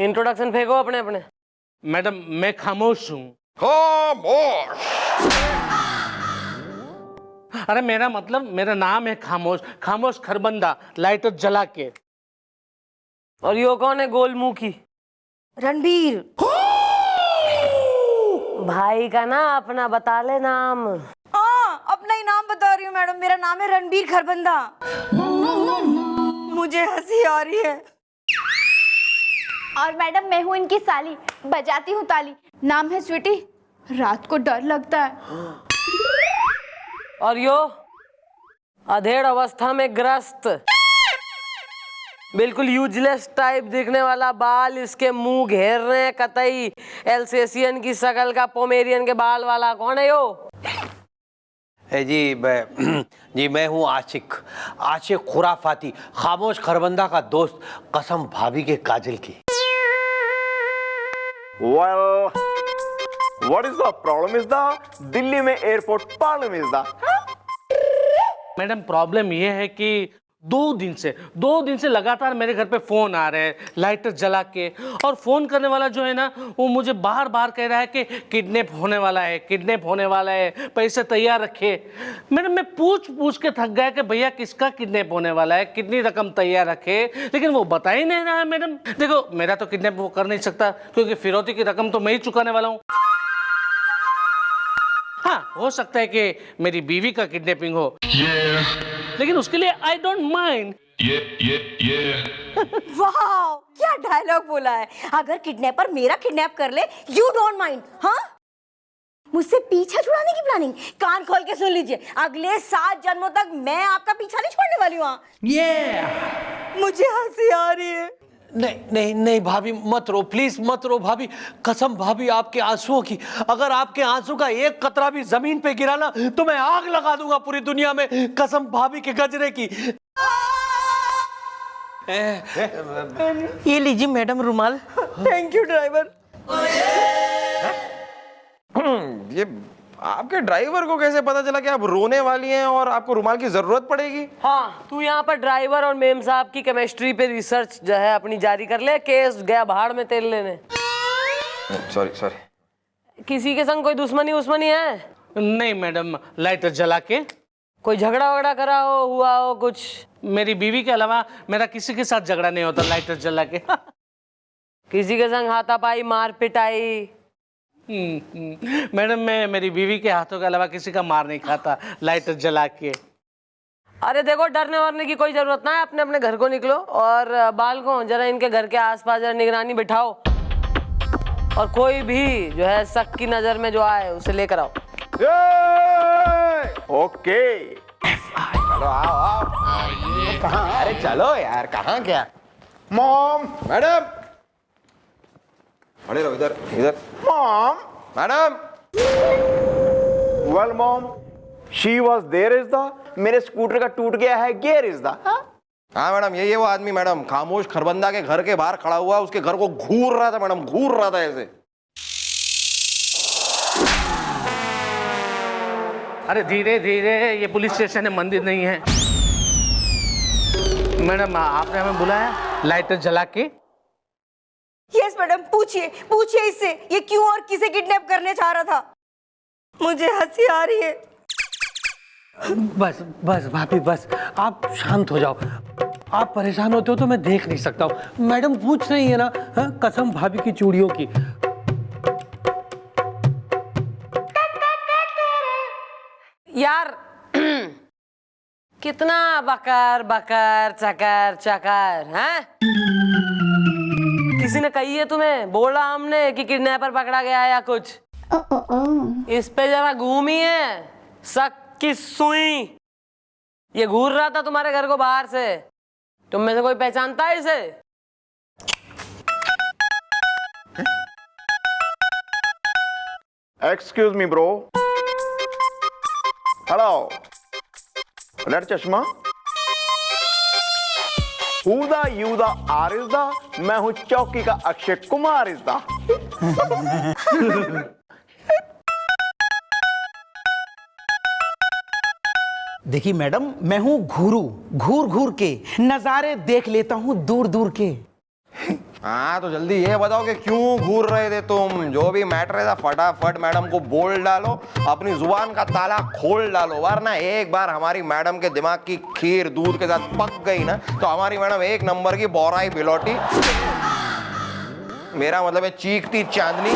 Introduction फेंको अपने अपने। मैडम मैं खामोश हूँ। खामोश। अरे मेरा मतलब मेरा नाम है खामोश, खामोश खरबंदा, लाइटर जला के। और यो कौन है गोल मुंह की? रणबीर। भाई का ना अपना बता ले नाम। हाँ, अपना ही नाम बता रही हूँ मैडम, मेरा नाम है रणबीर खरबंदा। मुझे हंसी आ रही है। और मैडम मैं हूँ इनकी साली, बजाती हूँ ताली। नाम है स्वीटी, रात को डर लगता है। और यो अधेड़ अवस्था में ग्रस्त, बिल्कुल यूजलेस टाइप दिखने वाला, बाल इसके मुंह घेर रहे हैं कतई एल्सेशियन की शकल का, पोमेरियन के बाल वाला, कौन है यो? जी मैं हूँ आशिक, आशिक खुराफाती, खामोश खरबंदा का दोस्त, कसम भाभी के काजल की। Well, what is the problem is the Delhi में airport problem is the madam problem ये है कि दो दिन से लगातार मेरे घर पे फोन आ रहे हैं लाइटर जला के, और फोन करने वाला जो है ना वो मुझे बार बार कह रहा है कि किडनैप होने वाला है, किडनैप होने वाला है, पैसे तैयार रखे। मैडम मैं पूछ के थक गया कि भैया किसका किडनैप होने वाला है, कितनी रकम तैयार रखे, लेकिन वो बता ही नहीं रहा है। मैडम देखो मेरा तो किडनैप वो कर नहीं सकता क्योंकि फिरौती की रकम तो मैं ही चुकाने वाला हूँ। हाँ हो सकता है कि मेरी बीवी का किडनैपिंग हो, लेकिन उसके लिए आई डोंट माइंड। वाह, क्या डायलॉग बोला है। अगर किडनैपर मेरा किडनैप कर ले, यू डोंट माइंड। हाँ, मुझसे पीछा छुड़ाने की प्लानिंग? कान खोल के सुन लीजिए, अगले 7 जन्मों तक मैं आपका पीछा नहीं छोड़ने वाली हूँ। मुझे हंसी आ रही है। नहीं भाभी मत रो, प्लीज मत रो भाभी, कसम भाभी आपके आंसुओं की, अगर आपके आंसू का एक कतरा भी जमीन पे गिरा ना तो मैं आग लगा दूंगा पूरी दुनिया में, कसम भाभी के गजरे की। ये लीजिए मैडम रुमाल। Thank you driver. ये आपके ड्राइवर को कैसे पता चला कि आप रोने वाली हैं और आपको रुमाल की जरूरत पड़ेगी? हाँ, तू यहाँ पर ड्राइवर और मेम साहब की केमिस्ट्री पे रिसर्च जो है अपनी जारी कर ले, केस गया भाड़ में तेल लेने। सॉरी। किसी के संग कोई दुश्मनी उस्मनी है? नहीं मैडम, लाइटर जला के। कोई झगड़ा वगड़ा करा हो, हुआ हो कुछ? मेरी बीवी के अलावा मेरा किसी के साथ झगड़ा नहीं होता लाइटर जला के। किसी के संग हाथापाई मार पिटाई? मैडम मैं मेरी बीवी के हाथों के अलावा किसी का मार नहीं खाता लाइटर जला के। अरे देखो, डरने वरने की कोई जरूरत ना है, अपने अपने घर को निकलो और बाल को जरा इनके घर के आसपास जरा निगरानी बिठाओ, और कोई भी जो है शक की नजर में जो आए उसे लेकर आओ। ओके, चलो आओ। कहाँ? अरे चलो यार, कहाँ गया? मॉम, मैडम, खड़े रहो इधर। Mom, madam. Well mom, she was there is the, मेरे स्कूटर का टूट गया है गियर इज द। हाँ मैडम, ये वो आदमी मैडम खामोश खरबंदा के घर के बाहर खड़ा हुआ, उसके घर को घूर रहा था मैडम, घूर रहा था ऐसे। अरे धीरे धीरे, ये पुलिस स्टेशन है, मंदिर नहीं है। मैडम आपने हमें बुलाया लाइटर जला के? यस मैडम, पूछिए इससे, ये क्यों और किसे किडनैप करने चाह रहा था। मुझे हंसी आ रही है। बस भाभी बस, आप शांत हो जाओ। आप परेशान होते हो तो मैं देख नहीं सकता हूँ। मैडम पूछ रही है ना, हाँ, कसम भाभी की चूड़ियों की। यार कितना बकर बकर चकर चकर है? किसी ने कही है तुम्हें, बोला हमने कि किडनैपर पकड़ा गया या कुछ? इस पे जरा घूमिए, शक की सुई। ये घूर रहा था तुम्हारे घर को बाहर से, तुम में से कोई पहचानता है इसे? Excuse me bro. Hello, red चश्मा। Who you the are is the, मैं हूं चौकी का अक्षय कुमार is the। देखिए मैडम, मैं हूं घूरू, घूर घूर के नजारे देख लेता हूं दूर दूर के। हाँ तो जल्दी ये बताओ कि क्यों घूर रहे थे तुम। जो भी मैटर है था फटाफट मैडम को बोल डालो, अपनी जुबान का ताला खोल डालो, वरना एक बार हमारी मैडम के दिमाग की खीर दूध के साथ पक गई ना तो हमारी मैडम एक नंबर की बौराई बिलौटी, मेरा मतलब है चीखती चांदनी,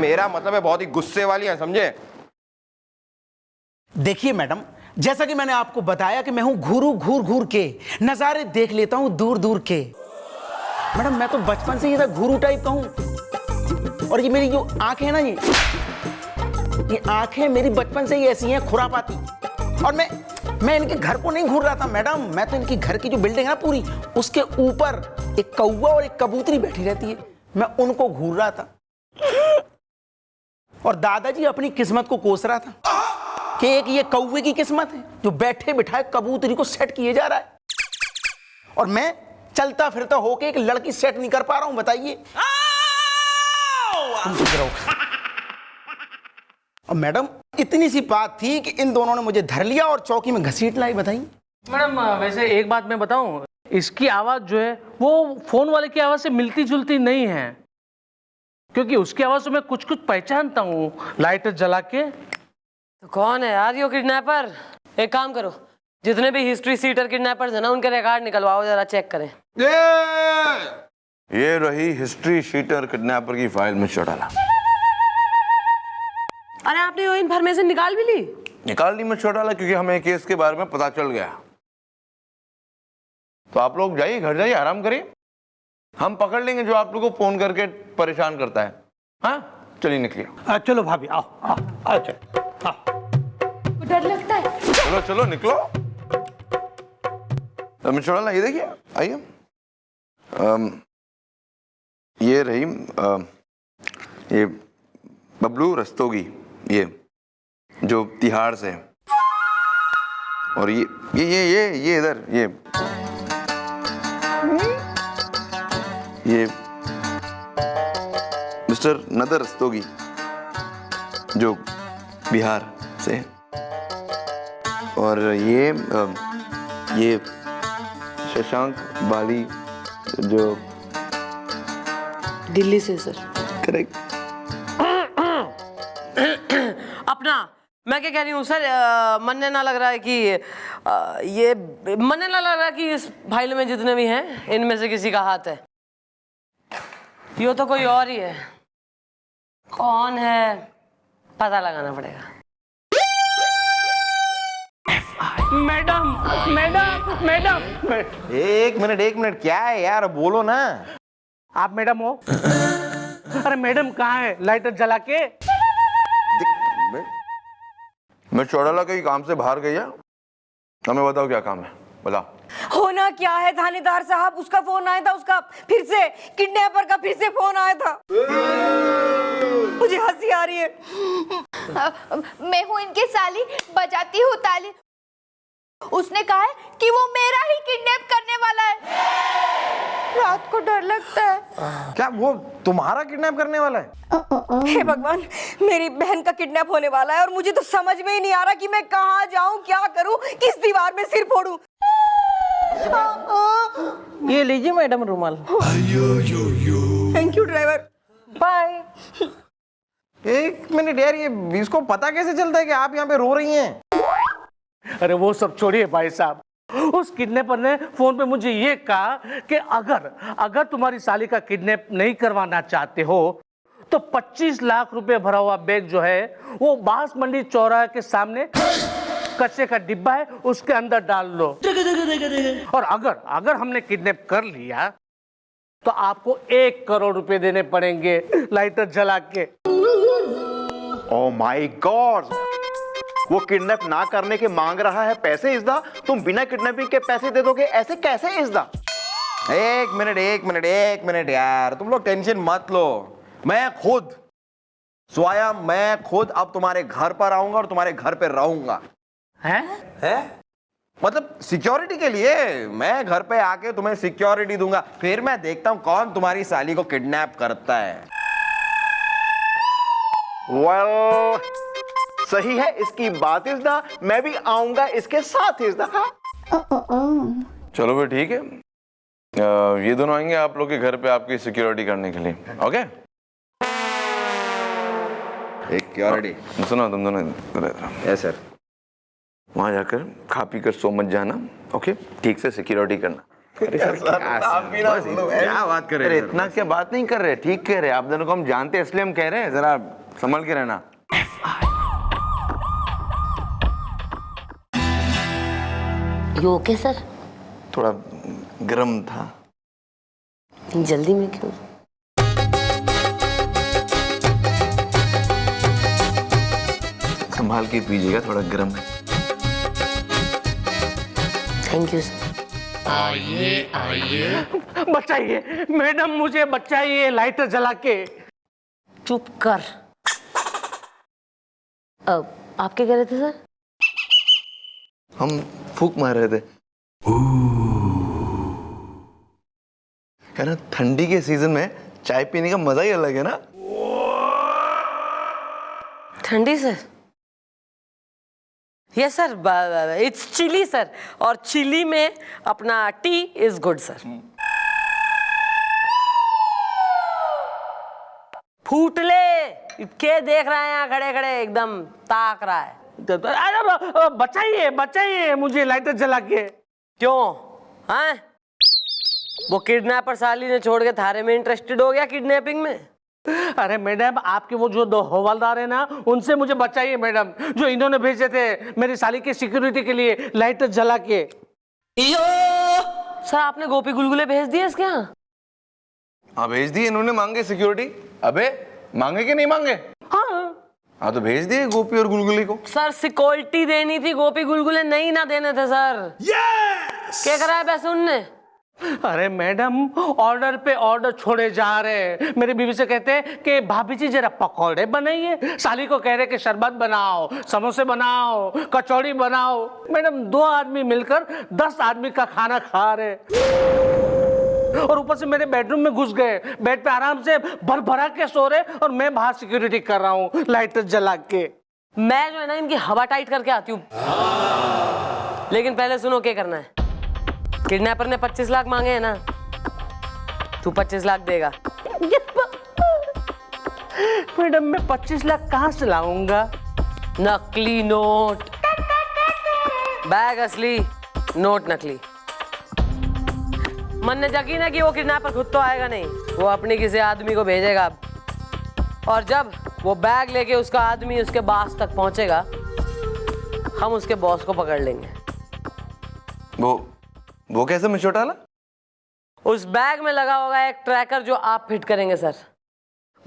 मेरा मतलब है बहुत ही गुस्से वाली है, समझे। देखिए मैडम, जैसा कि मैंने आपको बताया कि मैं हूं घूरू घूर घूर के नजारे देख लेता हूं दूर दूर के। मैडम मैं तो बचपन से ही ऐसा घूरू टाइप का हूं, और ये मेरी जो आंखें हैं ना, ये आंखें मेरी बचपन से ही ऐसी हैं खुरापाती। और मैं इनके घर को नहीं घूर रहा था मैडम, मैं तो इनकी घर की जो बिल्डिंग है ना पूरी, उसके ऊपर एक कौवा और एक कबूतरी बैठी रहती है, मैं उनको घूर रहा था। और दादाजी अपनी किस्मत को कोस रहा था कि एक ये कौवे की किस्मत है जो बैठे बिठाए कबूतरी को सेट किए जा रहा है, और मैं चलता फिरता होके एक लड़की सेट नहीं कर पा रहा हूं। बताइए। और मैडम इतनी सी बात थी कि इन दोनों ने मुझे धर लिया और चौकी में घसीट लाई। बताइए। मैडम वैसे एक बात मैं बताऊं, इसकी आवाज जो है वो फोन वाले की आवाज से मिलती जुलती नहीं है, क्योंकि उसकी आवाज से मैं कुछ कुछ पहचानता हूँ लाइटर जला के। तो कौन है यार ये किडनैपर? एक काम करो, जितने भी हिस्ट्री सीटर किडनैपर्स है ना उनके रिकॉर्ड निकलवाओ, जरा चेक करें। ये रही हिस्ट्री शीटर किडनैपर की फाइल मिस्टर डाला। अरे आपने वो इन्फॉर्मेशन निकाल भी ली? निकाल ली मिस्टर डाला, क्योंकि हमें केस के बारे में पता चल गया। तो आप लोग जाइए, घर जाइए, आराम करिए, हम पकड़ लेंगे जो आप लोगों को फोन करके परेशान करता है। हाँ चलिए निकलिए। चलो भाभी आओ आओ आओ, चलो आओ। डर लगता है। चलो चलो निकलो। मिस्टर डाला ये देखिए, आइए। ये रही ये बबलू रस्तोगी, ये जो तिहाड़ से, और ये इधर ये मिस्टर नदर रस्तोगी जो बिहार से, और ये शशांक बाली जो दिल्ली से सर। करेक्ट। अपना मैं क्या कह रही हूँ सर, मनने ना लग रहा है कि ये मनने ना लग रहा है कि इस फाइल में जितने भी हैं इनमें से किसी का हाथ है। ये तो कोई और ही है, कौन है पता लगाना पड़ेगा। मैडम मैडम मैडम, एक मिनट क्या है यार, बोलो ना। आप मैडम हो? अरे मैडम कहाँ है लाइटर जला के? मैं चौड़ाला कहीं काम से बाहर गई है, हमें बताओ क्या काम है, बताओ। होना क्या है थानेदार साहब, उसका फोन आया था, उसका फिर से किडनैपर का फिर से फोन आया था। मुझे हंसी आ रही है। मैं हूँ इनकी साली, बजाती हूँ ताली। उसने कहा है कि वो मेरा ही किडनैप करने वाला है। रात को डर लगता है। क्या वो तुम्हारा किडनैप करने वाला है? हे भगवान, मेरी बहन का किडनैप होने वाला है और मुझे तो समझ में ही नहीं आ रहा कि मैं कहाँ जाऊं, क्या करूं, किस दीवार में सिर फोड़ूं। ये लीजिए मैडम रुमाल। Thank you driver. बाय। एक मिनट यार, ये इसको पता कैसे चलता है कि आप यहाँ पे रो रही हैं? अरे वो सब छोड़िए भाई साहब, उस किडनैपर ने फोन पे मुझे ये कहा कि अगर तुम्हारी साली का किडनैप नहीं करवाना चाहते हो तो 25 लाख रुपए भरा हुआ बैग जो है वो बांस मंडी चौराहे के सामने कचरे का डिब्बा है उसके अंदर डाल लो, और अगर हमने किडनैप कर लिया तो आपको 1 करोड़ रुपए देने पड़ेंगे लाइटर जला के। ओह माय गॉड, वो किडनैप ना करने के मांग रहा है पैसे इज़दा, तुम बिना किडनैपिंग के पैसे दे दोगे, ऐसे कैसे इज़दा? एक मिनट यार, तुम लोग टेंशन मत लो। मैं खुद अब तुम्हारे घर पर आऊंगा और तुम्हारे घर पे रहूंगा। हैं? मतलब सिक्योरिटी के लिए मैं घर पे आके तुम्हें सिक्योरिटी दूंगा, फिर मैं देखता हूं कौन तुम्हारी साली को किडनैप करता है। वेल, सही है इसकी बात इज़दा, मैं भी आऊंगा इसके साथ इज़दा। चलो फिर ठीक है, ये दोनों आएंगे आप लोग के घर पे आपकी सिक्योरिटी करने के लिए, ओके? एक सिक्योरिटी। सुनो तुम दोनों इधर। Yes sir. वहां जाकर खा पी कर सो मत जाना, ओके? ठीक से सिक्योरिटी करना। क्या बात कर रहे अरे हैं इतना क्या बात नहीं कर रहे, ठीक कह रहे। आप दोनों को हम जानते हैं इसलिए हम कह रहे हैं, जरा संभल के रहना। You okay sir? थोड़ा गर्म था। जल्दी में क्यों? संभाल के पीजिएगा, थोड़ा गर्म है। Thank you sir. बचाइए मैडम, मुझे बचाइए लाइटर जला के। चुप कर। आप क्या कह रहे थे सर? हम फूंक मार रहे थे। है ना, ठंडी के सीजन में चाय पीने का मजा ही अलग है ना। ठंडी sir? Yes sir, it's chilly sir, और चिली में अपना टी इज गुड सर। फूट ले, के देख रहे हैं यहाँ खड़े खड़े, एकदम ताक रहा है। अरे बचाइए बचाइए मुझे लाइटर जला के। क्यों? हैं? वो किडनैपर साली ने छोड़ के थारे में इंटरेस्टेड हो गया किडनैपिंग में? अरे मैडम, आपके वो जो 2 हवलदार है ना, उनसे मुझे बचाइए मैडम, जो इन्होंने भेजे थे मेरी साली की सिक्योरिटी के लिए लाइटर जला के। सर आपने गोपी गुलगुले भेज दिए इसके यहाँ? हाँ भेज दिए, इन्होंने मांगे सिक्योरिटी। अबे मांगे कि नहीं मांगे? हाँ तो भेज दिए गोपी और गुलगुली को। सर सिक्योरिटी देनी थी, गोपी गुलगुले नहीं ना देने थे सर। क्या करा है पैसे उनने? अरे मैडम, ऑर्डर पे ऑर्डर छोड़े जा रहे। मेरी बीवी से कहते हैं कि भाभी जी जरा पकौड़े बनाइए, साली को कह रहे कि शरबत बनाओ, समोसे बनाओ, कचौड़ी बनाओ। मैडम 2 आदमी मिलकर 10 आदमी का खाना खा रहे, और ऊपर से मेरे बेडरूम में घुस गए, बेड पे आराम से भर भरा के सो रहे, और मैं बाहर सिक्योरिटी कर रहा हूँ लाइटर जला के। मैं जो है ना इनकी हवा टाइट करके आती हूँ। लेकिन पहले सुनो क्या करना है। किडनैपर ने 25 लाख मांगे हैं ना, तू 25 लाख देगा। मैडम मैं 25 लाख कहाँ से लाऊंगा? नकली नोट, बैग असली, नोट नकली। मन ने यकीन है कि वो किडनैपर खुद तो आएगा नहीं, वो अपनी किसी आदमी को भेजेगा। और जब वो बैग लेके उसका आदमी उसके बॉस तक पहुंचेगा, हम उसके बॉस को पकड़ लेंगे। वो कैसे मिस्टर टाला? उस बैग में लगा होगा एक ट्रैकर जो आप फिट करेंगे सर।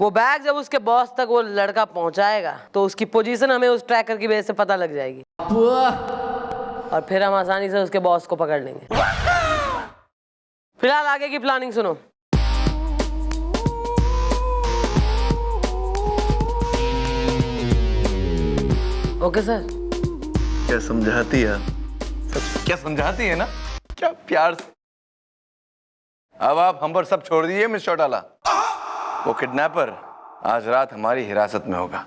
वो बैग जब उसके बॉस तक वो लड़का पहुंचाएगा तो उसकी पोजीशन हमें उस ट्रैकर की वजह से पता लग जाएगी, और फिर हम आसानी से उसके बॉस को पकड़ लेंगे। फिलहाल आगे की प्लानिंग सुनो। Okay sir? क्या समझाती है, क्या समझाती है ना, क्या प्यार से। अब आप हम पर सब छोड़ दीजिए मिस्टर टाला। वो किडनैपर आज रात हमारी हिरासत में होगा।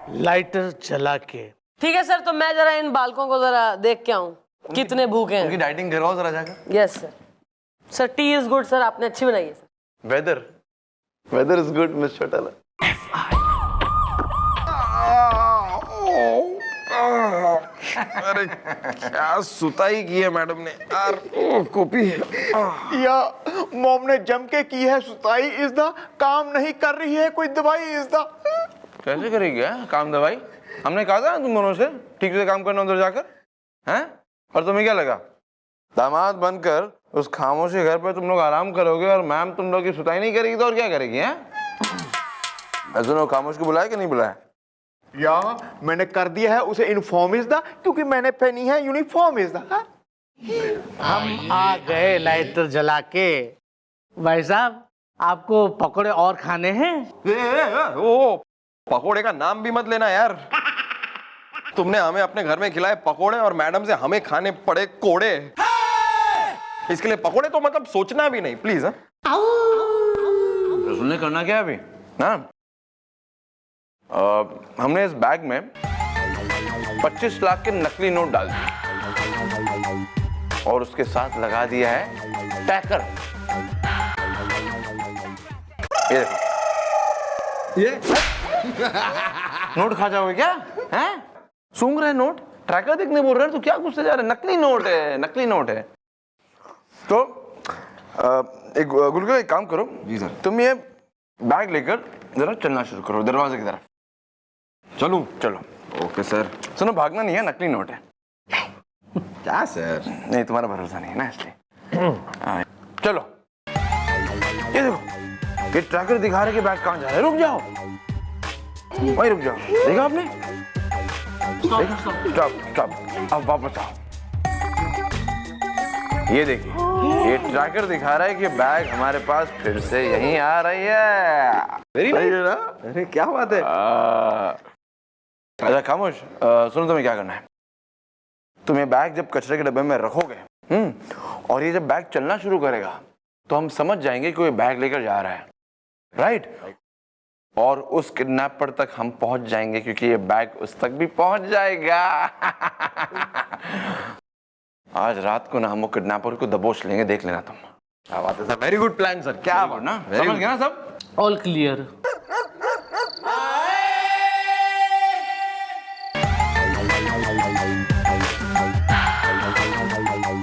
लाइटर जला के। ठीक है सर, तो मैं जरा इन बालकों को जरा देख के आऊं, कितने भूखे हैं। उनकी डाइटिंग करवाओ जरा जाकर। Yes sir. Sir tea is good sir, आपने अच्छी बनाई है sir. Weather is good mister टाला। अरे क्या सुताई की है मैडम ने यार। कॉपी या मॉम ने जम के की है सुताई, इस दा काम नहीं कर रही है कोई दवाई इस दा। कैसे करेगी काम दवाई? हमने कहा था ना तुम दोनों से ठीक से काम करना उधर जाकर, हैं? और तुम्हें क्या लगा दामाद बनकर उस खामोशी घर पे तुम लोग आराम करोगे और मैम तुम लोग की सुताई नहीं करेगी तो और क्या करेगी? हैं? सुनो, खामोश को बुलाया कि नहीं बुलाया? या मैंने कर दिया है उसे इन्फॉर्म इस दा, क्योंकि मैंने पहनी है यूनिफॉर्म इस दा। हम आ गए लाइटर जला के। भाई साहब, आपको पकौड़े और खाने हैं? ओ पकोड़े का नाम भी मत लेना यार। तुमने हमें अपने घर में खिलाए पकोड़े और मैडम से हमें खाने पड़े कोड़े। इसके लिए पकोड़े तो मतलब सोचना भी नहीं प्लीज। रसूल ने करना क्या अभी ना? हमने इस बैग में 25 लाख के नकली नोट डाल दिए और उसके साथ लगा दिया है ट्रैकर। ये देखो, ये नोट खा जाओगे क्या? हैं? सूंघ रहे नोट, ट्रैकर देखने बोल रहे हैं तो क्या गुस्से जा रहे हैं? नकली नोट है, नकली नोट है। तो एक गुलगुल, एक काम करो जी सर, तुम ये बैग लेकर जरा चलना शुरू करो दरवाजे की तरफ। चलूं? चलो। Okay sir. सुनो, भागना नहीं है, नकली नोट है। क्या सर? नहीं, तुम्हारा भरोसा नहीं है ना, इसलिए। चलो। ये देखो, ये ट्रैकर दिखा रहे कि बैग कहाँ जा रहा है। रुक जाओ, वहीं रुक जाओ। देखा आपने? स्टॉप। अब वापस आओ। ये देखिए, ये ट्रैकर दिखा रहा है कि बैग हमारे पास फिर से यहीं आ रही है। वेरी नाइस ना? अरे क्या बात है। अच्छा खामोश, सुनो, तुम्हें क्या करना है? तुम ये बैग जब कचरे के डब्बे में रखोगे, और ये जब बैग चलना शुरू करेगा तो हम समझ जाएंगे कि ये बैग लेकर जा रहा है, राइट? और उस किडनैपर तक हम पहुंच जाएंगे क्योंकि ये बैग उस तक भी पहुंच जाएगा। आज रात को ना हम वो किडनैपर को दबोच लेंगे, देख लेना तुम। क्या बात है sir, very good plan sir. क्या बात ना, समझ गए ना सब? All clear.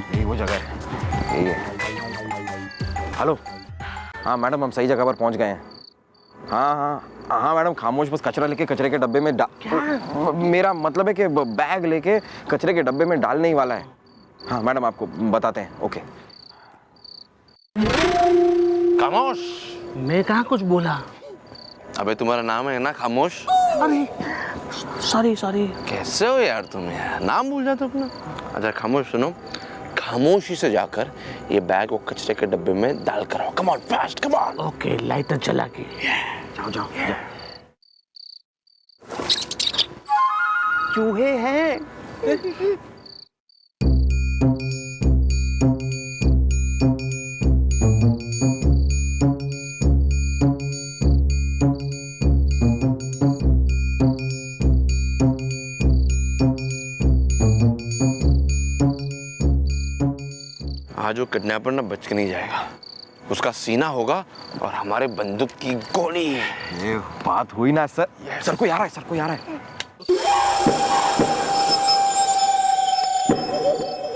यही वो जगह है, यही है। हेलो, हाँ मैडम, हम सही जगह पर पहुंच गए हैं। हाँ मैडम, खामोश बस कचरा लेके कचरे के डब्बे में मेरा मतलब है कि बैग लेके कचरे के डब्बे में डालने ही वाला है। हाँ मैडम, आपको बताते हैं। ओके। खामोश। मैं कहाँ कुछ बोला? अबे तुम्हारा नाम है ना खामोश? अरे सॉरी। कैसे हो यार तुम, यार नाम भूल जाते अपना। अच्छा खामोश, सुनो, खामोशी से जाकर ये बैग वो कचरे के डब्बे में डाल कर आओ। Come on, fast, come on. Okay, lighter जला के। जाओ। चूहे हैं। आज वो किडनैपर ना बच के नहीं जाएगा। उसका सीना होगा और हमारे बंदूक की गोली। ये बात हुई ना सर। सर कोई आ रहा है।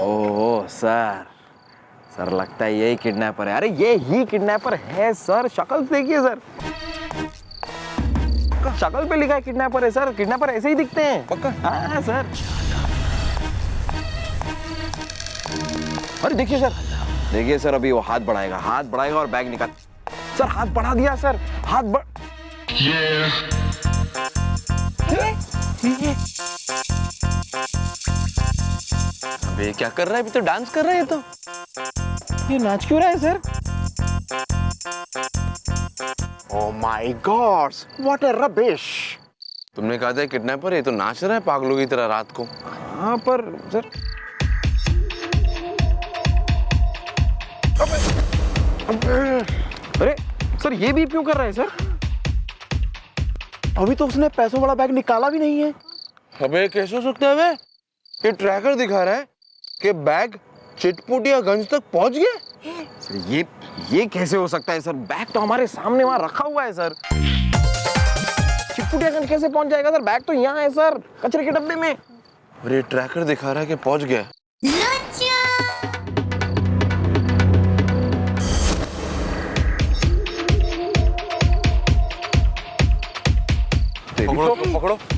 ओह सर लगता है यही किडनैपर है। अरे ये ही किडनैपर है सर, शक्ल देखिए सर, शक्ल पे लिखा है किडनैपर है सर। किडनैपर ऐसे ही दिखते हैं। पक्का? हाँ सर। अरे देखिए सर, अभी वो हाथ बढ़ाएगा और बैग निकाल। सर हाथ बढ़ा दिया सर, हाथ बढ़। अबे क्या कर रहा है? अभी तो डांस कर रहा है। तो ये नाच क्यों रहा है sir? Oh my God, what a rubbish. तुमने कहा था किडनैपर, ये तो नाच रहा है पागलों की तरह रात को। हाँ पर सर, अरे सर ये भी क्यों कर रहा है सर? अभी तो उसने पैसों वाला बैग निकाला भी नहीं है। अबे कैसे हो सकता है? बे ये ट्रैकर दिखा रहा है कि बैग चिटपुटियागंज तक पहुंच गया। सर ये कैसे हो सकता है सर? बैग तो हमारे सामने वहां रखा हुआ है सर। चिटपुटियागंज कैसे पहुंच जाएगा सर? बैग तो यहाँ है सर, कचरे के डब्बे में। और ये ट्रैकर दिखा रहा है कि पहुंच गया।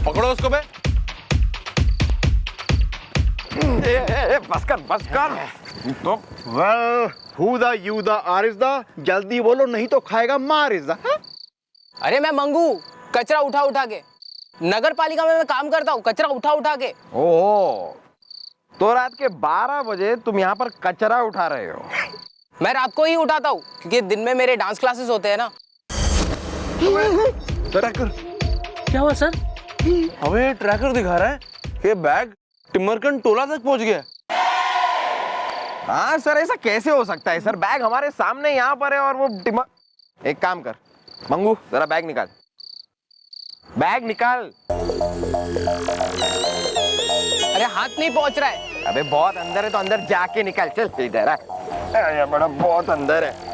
पकड़ो उसको बे। बस कर। तो well, who the you the are is the, जल्दी बोलो नहीं तो खाएगा मार इज द। अरे मैं मंगू, कचरा उठा के नगर पालिका में मैं काम करता हूँ, कचरा उठा के। ओहो, तो रात के 12 बजे तुम यहाँ पर कचरा उठा रहे हो? मैं रात को ही उठाता हूँ क्योंकि दिन में मेरे डांस क्लासेस होते हैं ना। ट्रैकर क्या हुआ सर? अबे ट्रैकर दिखा रहा है कि बैग टिमरकंड टोला तक पहुंच गया। हाँ सर, ऐसा कैसे हो सकता है सर? बैग हमारे सामने यहाँ पर है और वो एक काम कर मंगू, जरा बैग निकाल। अरे हाथ नहीं पहुंच रहा है। अबे बहुत अंदर है तो अंदर जाके निकाल। चल इधर आ। ये बड़ा बहुत अंदर है।